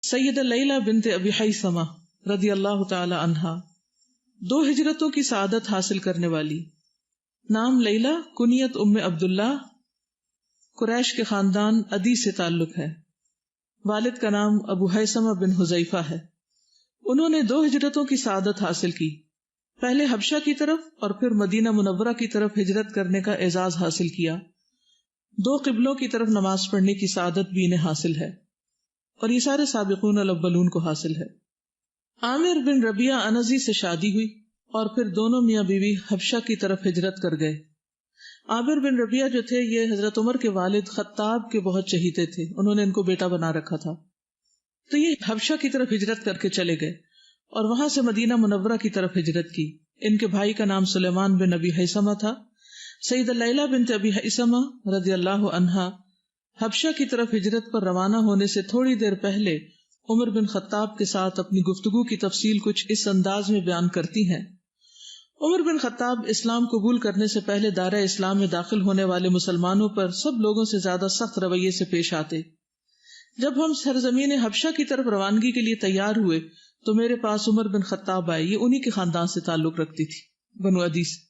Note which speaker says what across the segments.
Speaker 1: سیدہ لیلہ بنت ابی حیثمہ رضی اللہ تعالی عنہا 2 ہجرتوں کی سعادت حاصل کرنے والی. نام لیلہ، کنیت ام عبداللہ، قریش کے خاندان عدی سے تعلق ہے. والد کا نام ابو حیثمہ بن حذیفہ ہے. انہوں نے 2 ہجرتوں کی سعادت حاصل کی، پہلے حبشہ کی طرف اور پھر مدینہ منورہ کی طرف ہجرت کرنے کا اعزاز حاصل کیا. 2 قبلوں کی طرف نماز پڑھنے کی سعادت بھی انہیں حاصل ہے، اور یہ سارے سابقون الاولون کو حاصل ہے. عامر بن ربیعہ انزی سے شادی ہوئی اور پھر دونوں میاں بیوی حبشہ کی طرف ہجرت کر گئے. عامر بن ربیعہ جو تھے یہ حضرت عمر کے والد خطاب کے بہت چہیتے تھے، انہوں نے ان کو بیٹا بنا رکھا تھا. تو یہ حبشہ کی طرف ہجرت کر کے چلے گئے اور وہاں سے مدینہ منورہ کی طرف ہجرت کی. ان کے بھائی کا نام سلیمان بن ابی حیثمہ تھا. سیدہ لیلہ بنت ابی حیثمہ رضی اللہ عنہا حبشہ کی طرف ہجرت پر روانہ ہونے سے تھوڑی دیر پہلے عمر بن خطاب کے ساتھ اپنی گفتگو کی تفصیل کچھ اس انداز میں بیان کرتی ہیں. عمر بن خطاب اسلام قبول کرنے سے پہلے دارہ اسلام میں داخل ہونے والے مسلمانوں پر سب لوگوں سے زیادہ سخت رویے سے پیش آتے. جب ہم سرزمین حبشہ کی طرف روانگی کے لیے تیار ہوئے تو میرے پاس عمر بن خطاب آئے. یہ انہی کے خاندان سے تعلق رکھتی تھی، بنو عدی سے.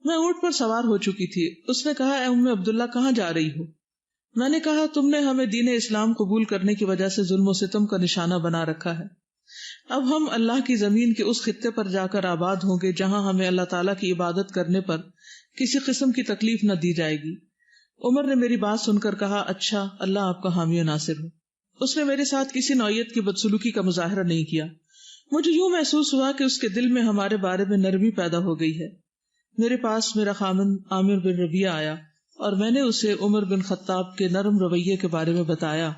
Speaker 1: میں اونٹ پر سوار ہو چکی تھی. اس نے کہا، اے ام عبداللہ کہاں جا رہی ہو؟ میں نے کہا، تم نے ہمیں دین اسلام قبول کرنے کی وجہ سے ظلم و ستم کا نشانہ بنا رکھا ہے. اب ہم اللہ کی زمین کے اس خطے پر جا کر آباد ہوں گے جہاں ہمیں اللہ تعالیٰ کی عبادت کرنے پر کسی قسم کی تکلیف نہ دی جائے گی. عمر نے میری بات سن کر کہا، اچھا، اللہ آپ کا حامی و ناصر ہو. اس نے میرے ساتھ کسی نوعیت کی بدسلوکی کا مظاہرہ نہیں کیا. مجھے یوں محسوس ہوا کہ اس کے دل میں ہمارے بارے میں نرمی پیدا ہو گئی ہے. میرے پاس میرا خامن عامر بن ربیعہ آیا اور میں نے اسے عمر بن خطاب کے نرم رویے کے بارے میں بتایا.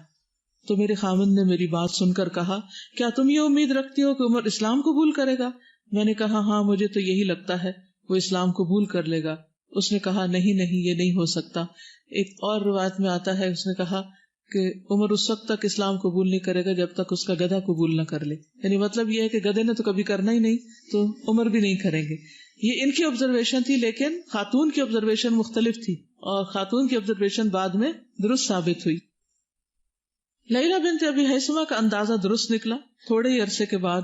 Speaker 1: تو میرے خامن نے میری بات سن کر کہا، کیا تم یہ امید رکھتی ہو کہ عمر اسلام قبول کرے گا؟ میں نے کہا، ہاں، مجھے تو یہی لگتا ہے وہ اسلام قبول کر لے گا. اس نے کہا، نہیں، یہ نہیں ہو سکتا. ایک اور روایت میں آتا ہے، اس نے کہا کہ عمر اس وقت تک اسلام قبول نہیں کرے گا جب تک اس کا گدھا قبول نہ کر لے. یعنی مطلب یہ ہے کہ گدھے نے تو کبھی کرنا ہی نہیں تو عمر بھی نہیں کریں گے. یہ ان کی آبزرویشن تھی، لیکن خاتون کی آبزرویشن مختلف تھی اور خاتون کی آبزرویشن بعد میں درست ثابت ہوئی. لیلہ بنت ابی حیثمہ کا اندازہ درست نکلا. تھوڑے ہی عرصے کے بعد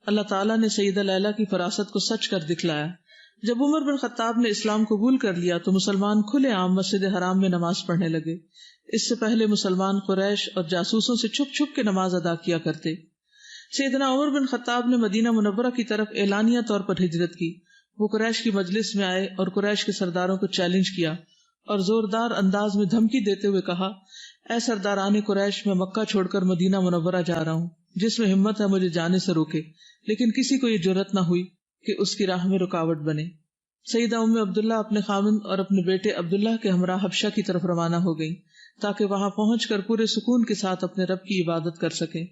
Speaker 1: اللہ تعالیٰ نے سیدہ لیلہ کی فراست کو سچ کر دکھلایا. جب عمر بن خطاب نے اسلام قبول کر لیا تو مسلمان کھلے عام مسجد حرام میں نماز پڑھنے لگے. اس سے پہلے مسلمان قریش اور جاسوسوں سے چھپ چھپ کے نماز ادا کیا کرتے. سیدنا عمر بن خطاب نے مدینہ منورہ کی طرف اعلانیہ طور پر ہجرت کی. وہ قریش کی مجلس میں آئے اور قریش کے سرداروں کو چیلنج کیا اور زوردار انداز میں دھمکی دیتے ہوئے کہا، اے سرداران قریش، میں مکہ چھوڑ کر مدینہ منورہ جا رہا ہوں. جس میں ہمت ہے مجھے جانے سے روکے. لیکن کسی کو یہ جرأت نہ ہوئی کہ اس کی راہ میں رکاوٹ بنے. سیدہ ام عبداللہ اپنے خامن اور اپنے بیٹے عبداللہ کے ہمراہ حبشہ کی طرف روانہ ہو گئی تاکہ وہاں پہنچ کر پورے سکون کے ساتھ اپنے رب کی عبادت کر سکیں.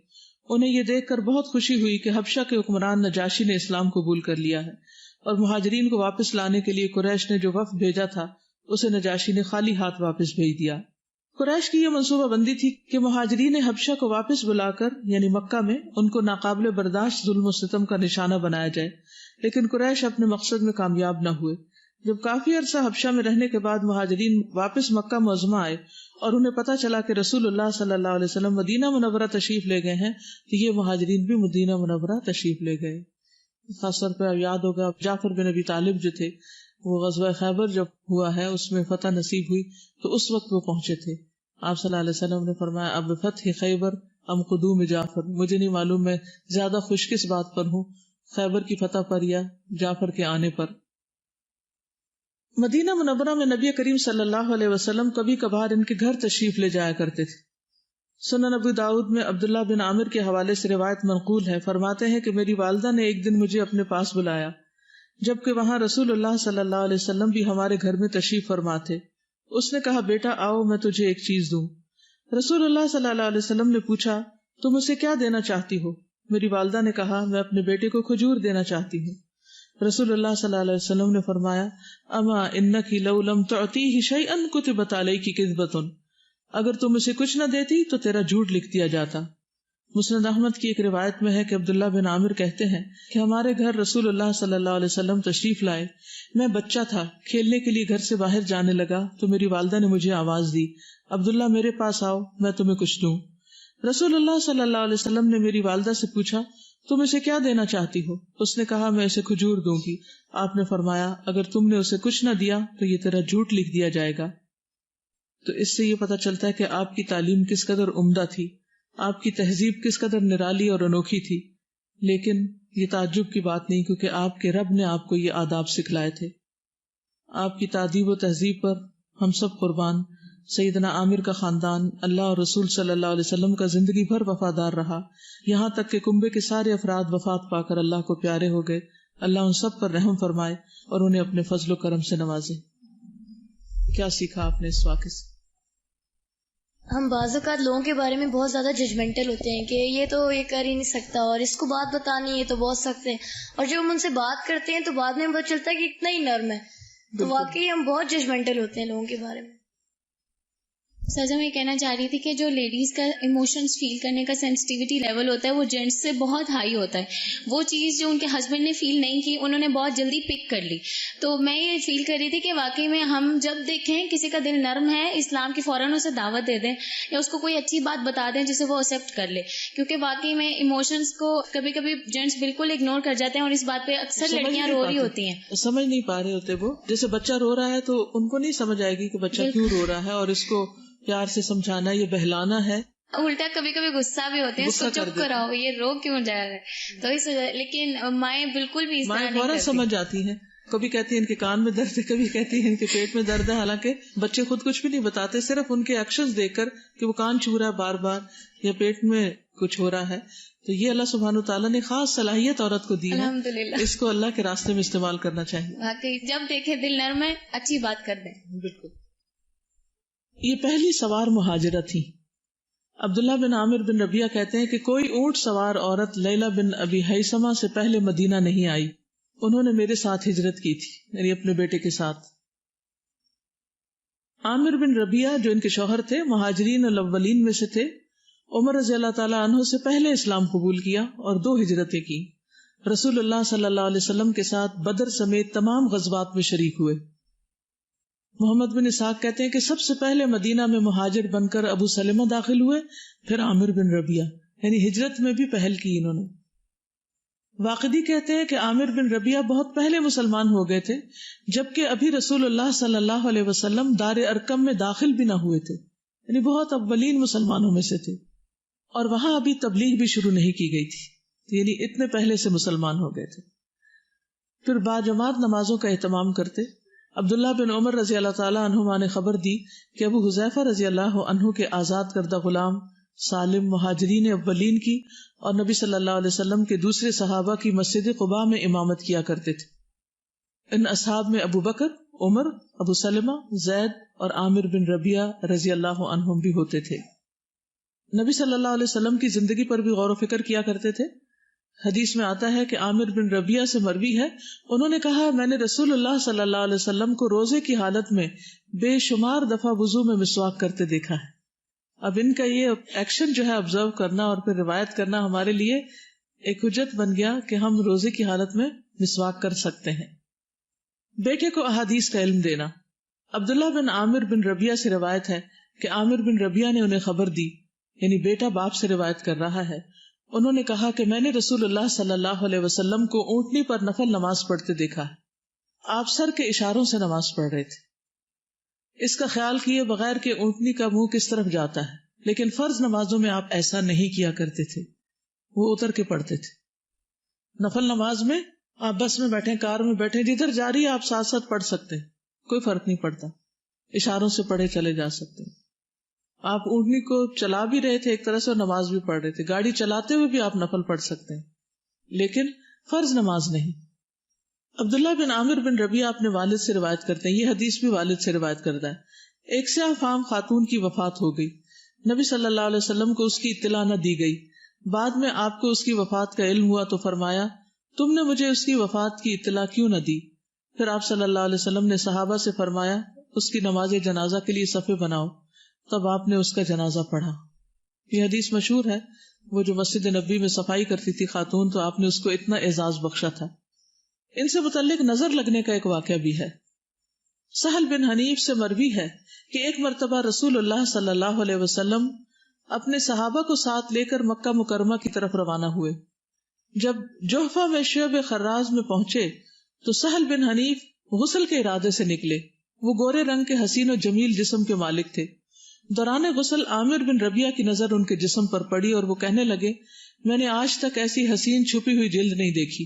Speaker 1: انہیں یہ دیکھ کر بہت خوشی ہوئی کہ حبشہ کے حکمران نجاشی نے اسلام قبول کر لیا ہے اور مہاجرین کو واپس لانے کے لیے قریش نے جو وفد بھیجا تھا اسے نجاشی نے خالی ہاتھ واپس بھیج دیا. قریش کی یہ منصوبہ بندی تھی کہ مہاجرین حبشہ کو واپس بلا کر یعنی مکہ میں ان کو ناقابل برداشت ظلم و ستم کا نشانہ بنایا جائے. لیکن قریش اپنے مقصد میں کامیاب نہ ہوئے. جب کافی عرصہ حبشہ میں رہنے کے بعد مہاجرین واپس مکہ معظمہ آئے اور انہیں پتہ چلا کہ رسول اللہ صلی اللہ علیہ وسلم مدینہ منورہ تشریف لے گئے ہیں تو یہ مہاجرین بھی مدینہ منورہ تشریف لے گئے. خاص طور پہ یاد ہوگا جعفر بن ابی طالب جو تھے، وہ غزوہ خیبر جب ہوا ہے اس میں فتح نصیب ہوئی تو اس وقت وہ پہنچے تھے. آپ صلی اللہ علیہ وسلم نے فرمایا، اب فتح خیبر ام قدوم جعفر، مجھے نہیں معلوم میں زیادہ خوش کس بات پر ہوں، خیبر کی فتح پر یا جعفر کے آنے پر. مدینہ منورہ میں نبی کریم صلی اللہ علیہ وسلم کبھی کبھار ان کے گھر تشریف لے جایا کرتے تھے. سنن ابو داؤد میں عبداللہ بن عامر کے حوالے سے روایت منقول ہے. فرماتے ہیں کہ میری والدہ نے ایک دن مجھے اپنے پاس بلایا جبکہ وہاں رسول اللہ صلی اللہ علیہ وسلم بھی ہمارے گھر میں تشریف فرما تھے. اس نے کہا، بیٹا آؤ میں تجھے ایک چیز دوں. رسول اللہ صلی اللہ علیہ وسلم نے پوچھا، تم اسے کیا دینا چاہتی ہو؟ میری والدہ نے کہا، میں اپنے بیٹے کو کھجور دینا چاہتی ہوں. رسول اللہ صلی اللہ علیہ وسلم نے فرمایا، اما انکی لو لم تعطیہ شیئا کتبت علیک کذبۃ، اگر تم اسے کچھ نہ دیتی تو تیرا جھوٹ لکھ دیا جاتا. مسند احمد کی ایک روایت میں ہے کہ عبداللہ بن عامر کہتے ہیں کہ ہمارے گھر رسول اللہ صلی اللہ علیہ وسلم تشریف لائے. میں بچہ تھا، کھیلنے کے لیے گھر سے باہر جانے لگا تو میری والدہ نے مجھے آواز دی، عبداللہ میرے پاس آؤ، میں تمہیں کچھ دوں. رسول اللہ صلی اللہ علیہ وسلم نے میری والدہ سے پوچھا تم اسے کیا دینا چاہتی ہو؟ اس نے کہا میں اسے کھجور دوں گی۔ آپ نے فرمایا اگر تم نے اسے کچھ نہ دیا تو یہ تیرا جھوٹ لکھ دیا جائے گا۔ تو اس سے یہ پتہ چلتا ہے کہ آپ کی تعلیم کس قدر عمدہ تھی، آپ کی تہذیب کس قدر نرالی اور انوکھی تھی۔ لیکن یہ تعجب کی بات نہیں، کیونکہ آپ کے رب نے آپ کو یہ آداب سکھلائے تھے۔ آپ کی تادیب و تہذیب پر ہم سب قربان۔ سیدنا عامر کا خاندان اللہ اور رسول صلی اللہ علیہ وسلم کا زندگی بھر وفادار رہا، یہاں تک کہ کنبے کے سارے افراد وفات پا کر اللہ کو پیارے ہو گئے۔ اللہ ان سب پر رحم فرمائے اور انہیں اپنے فضل و کرم سے نوازے۔ کیا سیکھا آپ نے اس واقعے سے؟
Speaker 2: ہم بعض اوقات لوگوں کے بارے میں بہت زیادہ ججمنٹل ہوتے ہیں کہ یہ تو یہ کر ہی نہیں سکتا، اور اس کو بات بتانی یہ تو بہت سخت ہے، اور جب ہم ان سے بات کرتے ہیں تو بعد میں پتہ چلتا ہے کہ اتنا ہی نرم ہے۔ تو واقعی ہم بہت ججمنٹل ہوتے ہیں لوگوں کے بارے میں۔
Speaker 3: سر میں یہ کہنا چاہ رہی تھی کہ جو لیڈیز کا ایموشنز فیل کرنے کا سینسٹیوٹی لیول ہوتا ہے وہ جینٹس سے بہت ہائی ہوتا ہے۔ وہ چیز جو ان کے ہسبینڈ نے فیل نہیں کی انہوں نے بہت جلدی پک کر لی۔ تو میں یہ فیل کر رہی تھی کہ واقعی میں ہم جب دیکھیں کسی کا دل نرم ہے اسلام کی، فوراً اسے دعوت دے دیں یا اس کو کوئی اچھی بات بتا دیں جسے وہ ایکسیپٹ کر لے، کیونکہ واقعی میں ایموشنز کو کبھی کبھی جینٹس بالکل اگنور کر جاتے ہیں، اور اس بات پہ اکثر لڑکیاں رو رہی ہوتی ہیں،
Speaker 1: سمجھ نہیں پا رہے ہوتے۔ وہ جیسے بچہ رو رہا ہے تو ان کو نہیں سمجھ آئے گی کہ بچہ کیوں رو رہا ہے، اور اس کو پیار سے سمجھانا، یہ بہلانا ہے۔
Speaker 3: الٹا کبھی کبھی غصہ بھی ہوتے ہیں، اس کو چپ کراؤ، یہ رو کیوں جا رہا ہے، تو اس وجہ۔ لیکن مائیں بالکل بھی اس طرح نہیں
Speaker 1: فوراً سمجھ جاتی ہیں، کبھی کہتی ہیں ان کے کان میں درد ہے، کبھی کہتی ہیں ان کے پیٹ میں درد ہے، حالانکہ بچے خود کچھ بھی نہیں بتاتے، صرف ان کے ایکشنز دیکھ کر کہ وہ کان چھو رہا ہے بار بار یا پیٹ میں کچھ ہو رہا ہے۔ تو یہ اللہ سبحانہ وتعالیٰ نے خاص صلاحیت عورت کو دی ہے،
Speaker 3: الحمدللہ،
Speaker 1: اس کو اللہ کے راستے میں استعمال کرنا چاہیے۔
Speaker 3: واقعی جب دیکھے دل نرم ہے اچھی بات کر دیں۔
Speaker 1: بالکل۔ یہ پہلی سوار مہاجرہ تھی۔ عبداللہ بن عامر بن ربیعہ کہتے ہیں کہ کوئی اونٹ سوار عورت لیلہ بن ابی حیثمہ سے پہلے مدینہ نہیں آئی، انہوں نے میرے ساتھ ہجرت کی تھی، یعنی اپنے بیٹے کے ساتھ۔ عامر بن ربیعہ جو ان کے شوہر تھے مہاجرین الاولین میں سے تھے، عمر رضی اللہ تعالیٰ عنہ سے پہلے اسلام قبول کیا اور 2 ہجرتیں کی۔ رسول اللہ صلی اللہ علیہ وسلم کے ساتھ بدر سمیت تمام غزوات میں شریک ہوئے۔ محمد بن اسحاق کہتے ہیں کہ سب سے پہلے مدینہ میں مہاجر بن کر ابو سلمہ داخل ہوئے، پھر عامر بن ربیعہ، یعنی ہجرت میں بھی پہل کی انہوں نے۔ واقدی کہتے ہیں کہ عامر بن ربیعہ بہت پہلے مسلمان ہو گئے تھے، جبکہ ابھی رسول اللہ صلی اللہ علیہ وسلم دار ارقم میں داخل بھی نہ ہوئے تھے، یعنی بہت اولین مسلمانوں میں سے تھے، اور وہاں ابھی تبلیغ بھی شروع نہیں کی گئی تھی، یعنی اتنے پہلے سے مسلمان ہو گئے تھے۔ پھر باجماعت نمازوں کا اہتمام کرتے۔ عبداللہ بن عمر رضی اللہ تعالیٰ عنہما نے خبر دی کہ ابو حذیفہ رضی اللہ عنہ کے آزاد کردہ غلام سالم مہاجرین اولین کی اور نبی صلی اللہ علیہ وسلم کے دوسرے صحابہ کی مسجد قباء میں امامت کیا کرتے تھے۔ ان اصحاب میں ابو بکر، عمر، ابو سلمہ، زید اور عامر بن ربیعہ رضی اللہ عنہم بھی ہوتے تھے۔ نبی صلی اللہ علیہ وسلم کی زندگی پر بھی غور و فکر کیا کرتے تھے۔ حدیث میں آتا ہے کہ عامر بن ربیعہ سے مروی ہے، انہوں نے کہا میں نے رسول اللہ صلی اللہ علیہ وسلم کو روزے کی حالت میں بے شمار دفعہ وضو میں مسواک کرتے دیکھا ہے۔ اب ان کا یہ ایکشن جو ہے آبزرو کرنا اور پھر روایت کرنا ہمارے لیے ایک حجت بن گیا کہ ہم روزے کی حالت میں مسواک کر سکتے ہیں۔ بیٹے کو احادیث کا علم دینا۔ عبداللہ بن عامر بن ربیعہ سے روایت ہے کہ عامر بن ربیعہ نے انہیں خبر دی، یعنی بیٹا باپ سے روایت کر رہا ہے، انہوں نے کہا کہ میں نے رسول اللہ صلی اللہ علیہ وسلم کو اونٹنی پر نفل نماز پڑھتے دیکھا ہے، آپ سر کے اشاروں سے نماز پڑھ رہے تھے، اس کا خیال کیے بغیر کہ اونٹنی کا منہ کس طرف جاتا ہے، لیکن فرض نمازوں میں آپ ایسا نہیں کیا کرتے تھے، وہ اتر کے پڑھتے تھے۔ نفل نماز میں آپ بس میں بیٹھے، کار میں بیٹھے، جدھر جاری آپ ساتھ ساتھ پڑھ سکتے ہیں، کوئی فرق نہیں پڑتا، اشاروں سے پڑھے چلے جا سکتے ہیں۔ آپ اونٹنی کو چلا بھی رہے تھے ایک طرح سے اور نماز بھی پڑھ رہے تھے، گاڑی چلاتے ہوئے بھی آپ نفل پڑھ سکتے ہیں، لیکن فرض نماز نہیں۔ عبداللہ بن عامر بن ربیعہ اپنے والد سے روایت کرتے ہیں، یہ حدیث بھی والد سے روایت کرتا ہے۔ ایک سیاہ فام خاتون کی وفات ہو گئی، نبی صلی اللہ علیہ وسلم کو اس کی اطلاع نہ دی گئی، بعد میں آپ کو اس کی وفات کا علم ہوا تو فرمایا تم نے مجھے اس کی وفات کی اطلاع کیوں نہ دی؟ پھر آپ صلی اللہ علیہ وسلم نے صحابہ سے فرمایا اس کی نماز جنازہ کے لیے صفے بناؤ، تب آپ نے اس کا جنازہ پڑھا۔ یہ حدیث مشہور ہے، وہ جو مسجد نبی میں صفائی کرتی تھی خاتون، تو آپ نے اس کو اتنا اعزاز بخشا تھا۔ ان سے متعلق نظر لگنے کا ایک واقعہ بھی ہے۔ سہل بن حنیف سے مروی ہے کہ ایک مرتبہ رسول اللہ صلی اللہ علیہ وسلم اپنے صحابہ کو ساتھ لے کر مکہ مکرمہ کی طرف روانہ ہوئے. جب جحفہ میں شعب خراز میں پہنچے تو سہل بن حنیف غسل کے ارادے سے نکلے. وہ گورے رنگ کے حسین و جمیل جسم کے مالک تھے. دوران غسل عامر بن ربیعہ کی نظر ان کے جسم پر پڑی اور وہ کہنے لگے میں نے آج تک ایسی حسین چھپی ہوئی جلد نہیں دیکھی.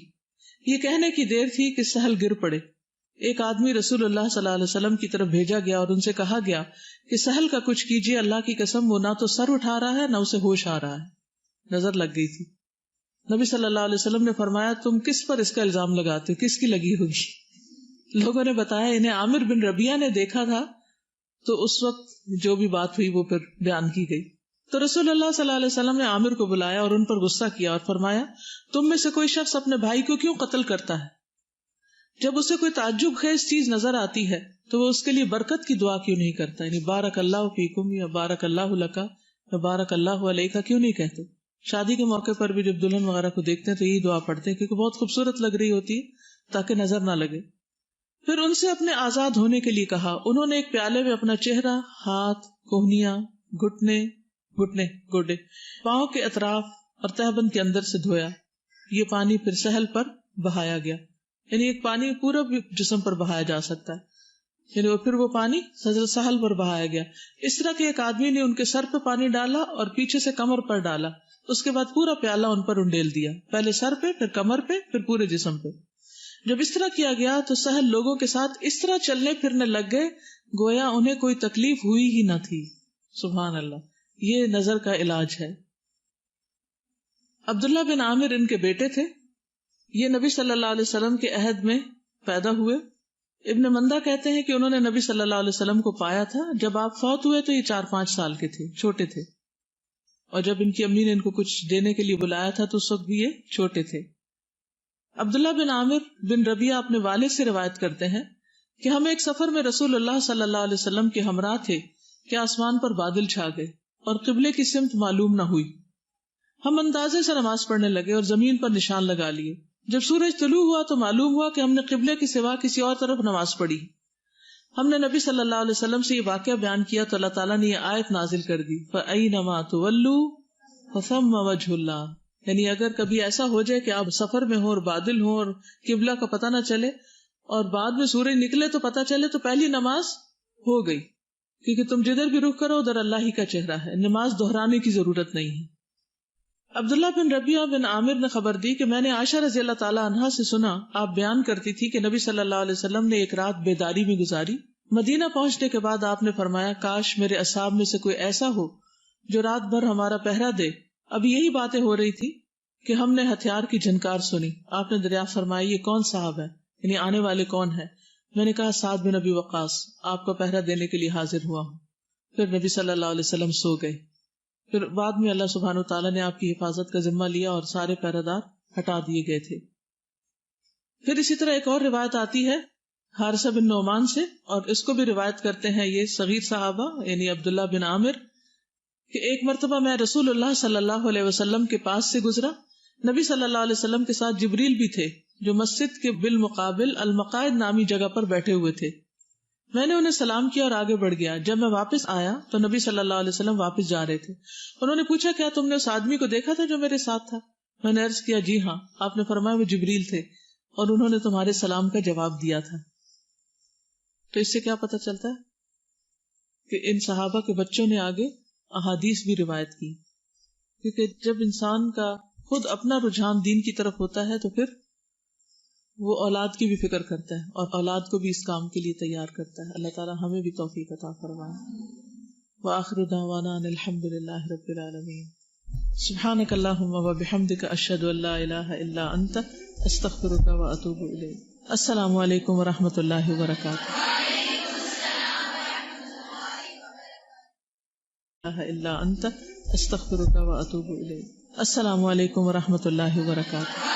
Speaker 1: یہ کہنے کی دیر تھی کہ سہل گر پڑے. ایک آدمی رسول اللہ صلی اللہ علیہ وسلم کی طرف بھیجا گیا اور ان سے کہا گیا کہ سہل کا کچھ کیجیے، اللہ کی قسم وہ نہ تو سر اٹھا رہا ہے نہ اسے ہوش آ رہا ہے. نظر لگ گئی تھی. نبی صلی اللہ علیہ وسلم نے فرمایا تم کس پر اس کا الزام لگاتے ہو، کس کی لگی ہوگی؟ لوگوں نے بتایا انہیں عامر بن ربیعہ نے دیکھا تھا. تو اس وقت جو بھی بات ہوئی وہ پھر بیان کی گئی. تو رسول اللہ صلی اللہ علیہ وسلم نے عامر کو بلایا اور ان پر غصہ کیا اور فرمایا تم میں سے کوئی شخص اپنے بھائی کو کیوں قتل کرتا ہے؟ جب اسے کوئی تعجب خیز چیز نظر آتی ہے تو وہ اس کے لیے برکت کی دعا کیوں نہیں کرتا؟ یعنی بارک اللہ فیکم یا بارک اللہ لکا یا بارک اللہ علیکا کیوں نہیں کہتے؟ شادی کے موقع پر بھی جب دلہن وغیرہ کو دیکھتے ہیں تو یہی دعا پڑھتے ہیں کیونکہ بہت خوبصورت لگ رہی ہوتی ہے تاکہ نظر نہ لگے. پھر ان سے اپنے آزاد ہونے کے لیے کہا. انہوں نے ایک پیالے میں اپنا چہرہ، ہاتھ، کوہنیاں، گھٹنے، گوڈے، پاؤں کے اطراف اور تہبند کے اندر سے دھویا. یہ پانی پھر سہل پر بہایا گیا. یعنی ایک پانی پورا جسم پر بہایا جا سکتا ہے. یعنی پھر وہ پانی حضرت سہل پر بہایا گیا. اس طرح کے ایک آدمی نے ان کے سر پہ پانی ڈالا اور پیچھے سے کمر پر ڈالا. اس کے بعد پورا پیالہ ان پر انڈیل دیا، پہلے سر پہ، پھر کمر پہ، پھر پورے جسم پہ. جب اس طرح کیا گیا تو سہل لوگوں کے ساتھ اس طرح چلنے پھرنے لگ گئے گویا انہیں کوئی تکلیف ہوئی ہی نہ تھی. سبحان اللہ. یہ نظر کا علاج ہے. عبداللہ بن عامر ان کے بیٹے تھے. یہ نبی صلی اللہ علیہ وسلم کے عہد میں پیدا ہوئے. ابن مندہ کہتے ہیں کہ انہوں نے نبی صلی اللہ علیہ وسلم کو پایا تھا جب آپ فوت ہوئے تو یہ 4-5 سال کے تھے، چھوٹے تھے. اور جب ان کی امی نے ان کو کچھ دینے کے لیے بلایا تھا تو اس وقت بھی یہ چھوٹے تھے. عبداللہ بن عامر بن ربیعہ اپنے والد سے روایت کرتے ہیں کہ ہم ایک سفر میں رسول اللہ صلی اللہ علیہ وسلم کے ہمراہ تھے کہ آسمان پر بادل چھا گئے اور قبلے کی سمت معلوم نہ ہوئی. ہم اندازے سے نماز پڑھنے لگے اور زمین پر نشان لگا لیے. جب سورج طلوع ہوا تو معلوم ہوا کہ ہم نے قبلے کے سوا کسی اور طرف نماز پڑھی. ہم نے نبی صلی اللہ علیہ وسلم سے یہ واقعہ بیان کیا تو اللہ تعالیٰ نے یہ آیت نازل کر دی فَأَيْنَمَا تُوَلُّوا فَثَمَّ وَجْهُ اللَّهِ. یعنی اگر کبھی ایسا ہو جائے کہ آپ سفر میں ہوں اور بادل ہوں اور قبلہ کا پتہ نہ چلے اور بعد میں سورج نکلے تو پتہ چلے تو پہلی نماز ہو گئی، کیونکہ تم جدھر بھی رخ کرو ادھر اللہ ہی کا چہرہ ہے. نماز دہرانے کی ضرورت نہیں ہے. عبداللہ بن ربیعہ بن عامر نے خبر دی کہ میں نے عائشہ رضی اللہ تعالی عنہا سے سنا آپ بیان کرتی تھی کہ نبی صلی اللہ علیہ وسلم نے ایک رات بیداری میں گزاری. مدینہ پہنچنے کے بعد آپ نے فرمایا کاش میرے اصحاب میں سے کوئی ایسا ہو جو رات بھر ہمارا پہرا دے. اب یہی باتیں ہو رہی تھی کہ ہم نے ہتھیار کی جھنکار سنی. آپ نے دریافت فرمایا یہ کون صاحب ہے، یعنی آنے والے کون ہے؟ میں نے کہا سعد بن ابی وقاص، آپ کو پہرا دینے کے لیے حاضر ہوا ہوں. پھر نبی صلی اللہ علیہ وسلم سو گئے. پھر بعد میں اللہ سبحانہ وتعالیٰ نے آپ کی حفاظت کا ذمہ لیا اور سارے پہرہ دار ہٹا دیے گئے تھے. پھر اسی طرح ایک اور روایت آتی ہے حارثہ بن نعمان سے، اور اس کو بھی روایت کرتے ہیں یہ صغیر صحابہ یعنی عبداللہ بن عامر، کہ ایک مرتبہ میں رسول اللہ صلی اللہ علیہ وسلم کے پاس سے گزرا. نبی صلی اللہ علیہ وسلم کے ساتھ جبریل بھی تھے جو مسجد کے بالمقابل المقاعد نامی جگہ پر بیٹھے ہوئے تھے. میں نے انہیں سلام کیا اور آگے بڑھ گیا. جب میں واپس آیا تو نبی صلی اللہ علیہ وسلم واپس جا رہے تھے. انہوں نے پوچھا کیا تم نے اس آدمی کو دیکھا تھا جو میرے ساتھ تھا؟ میں نے عرض کیا جی ہاں. آپ نے فرمایا وہ جبریل تھے اور انہوں نے تمہارے سلام کا جواب دیا تھا. تو اس سے کیا پتہ چلتا ہے کہ ان صحابہ کے بچوں نے آگے احادیث بھی روایت کی، کیونکہ جب انسان کا خود اپنا رجحان دین کی طرف ہوتا ہے تو پھر وہ اولاد کی بھی فکر کرتا ہے اور اولاد کو بھی اس کام کے لیے تیار کرتا ہے. اللہ تعالی ہمیں بھی توفیق عطا فرمائے. وآخر دعوانا ان الحمد للہ رب العالمین. سبحانک اللہم وبحمدک اشہد ان لا الہ الا انت استغفرک واتوب الیک. السلام علیکم ورحمۃ اللہ وبرکاتہ. الا انت استغفرک واتوب الیک. السلام علیکم ورحمۃ اللہ وبرکاتہ.